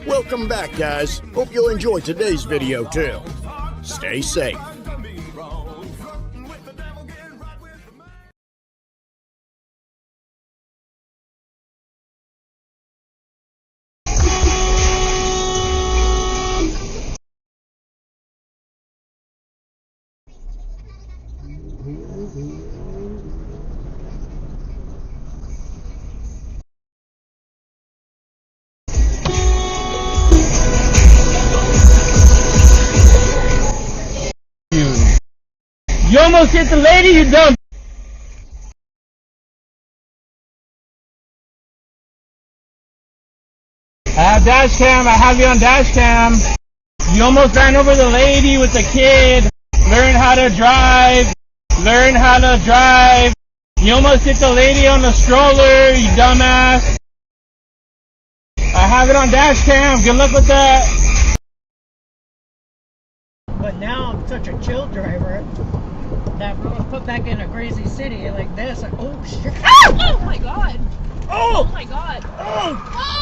Welcome back, guys. Hope you'll enjoy today's video too. Stay safe. You almost hit the lady, you dumb. I have dash cam. I have you on dash cam. You almost ran over the lady with the kid. Learn how to drive. Learn how to drive. You almost hit the lady on the stroller, you dumbass. I have it on dash cam. Good luck with that. But now I'm such a chill driver that if I was put back in a crazy city like this, oh shit. Oh my god. Oh! Oh my god. Oh!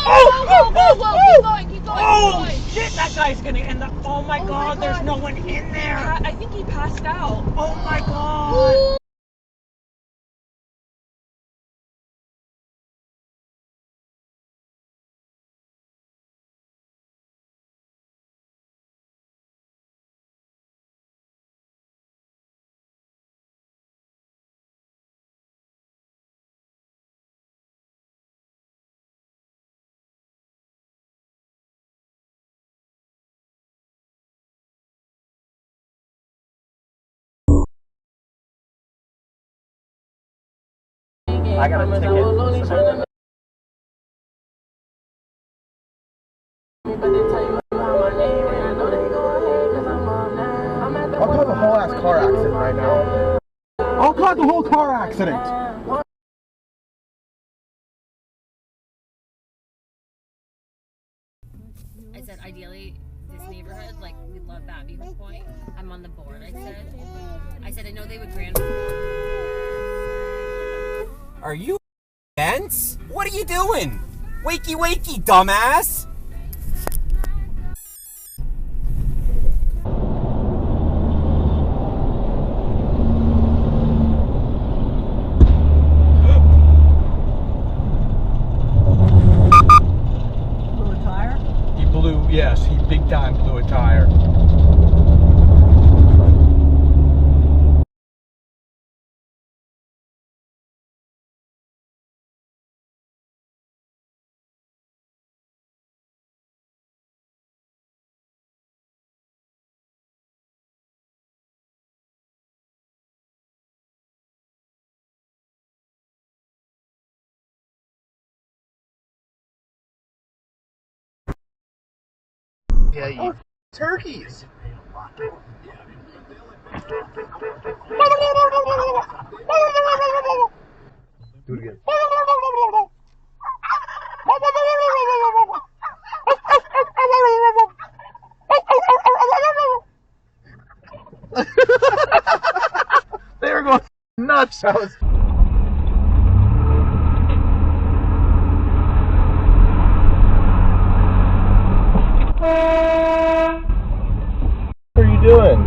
Oh! Whoa! Keep going. Oh shit! That guy's gonna end up. Oh my Oh god! my There's God. no one in there. I think he passed out. Oh my god! I got a ticket. I'll cause a whole ass car accident right now. I'll cause a whole car accident. I said, ideally, this neighborhood, like, we love that viewpoint. I'm on the board, I said, I know they would grant. Are you Vince? What are you doing? Wakey, dumbass! Blew a tire? Yes, he big time blew a tire. Yeah, you turkeys. Do it again. They were going nuts. That was. What are you doing?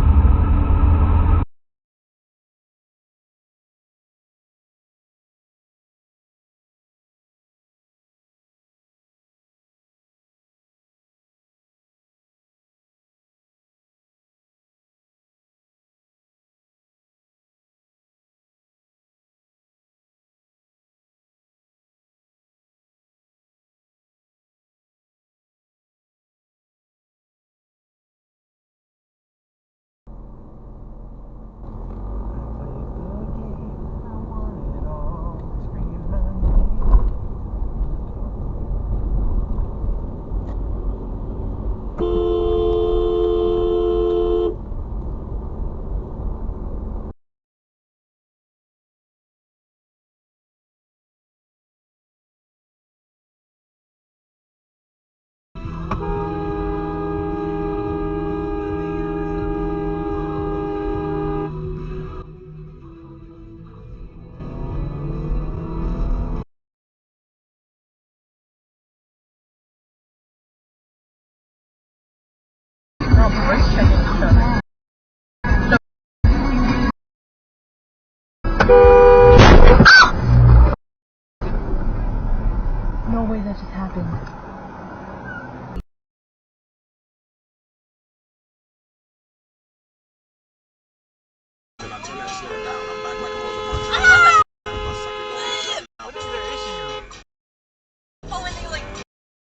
all brake checking each other. No way that just happened.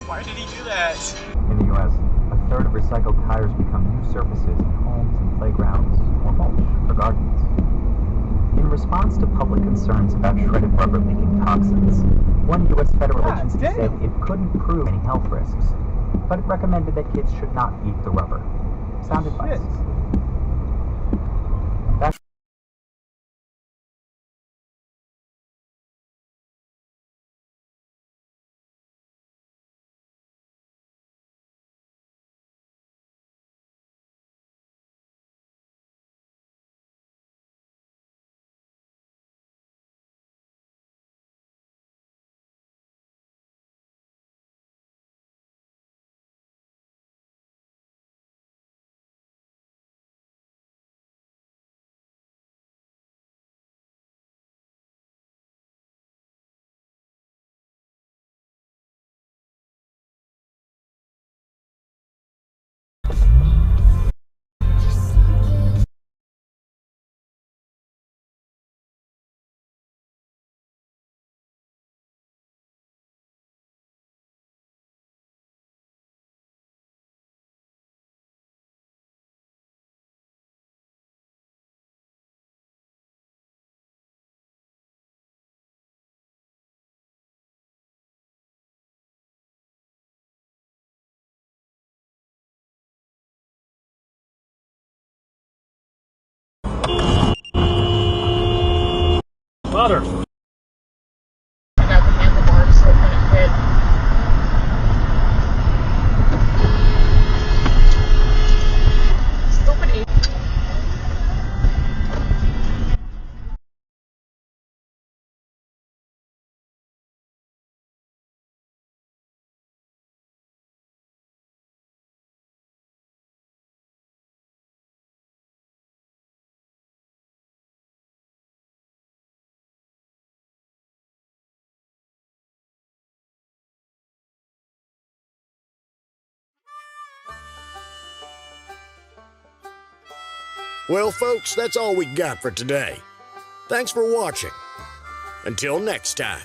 Why did he do that? In the U.S., a third of recycled tires become new surfaces in homes and playgrounds or mulch for gardens. In response to public concerns about shredded rubber leaking toxins, one U.S. federal agency said it couldn't prove any health risks, but it recommended that kids should not eat the rubber. Sound advice. Father. I got the handlebars so kind of hit. Stupid idiot. Well, folks, that's all we got for today. Thanks for watching. Until next time.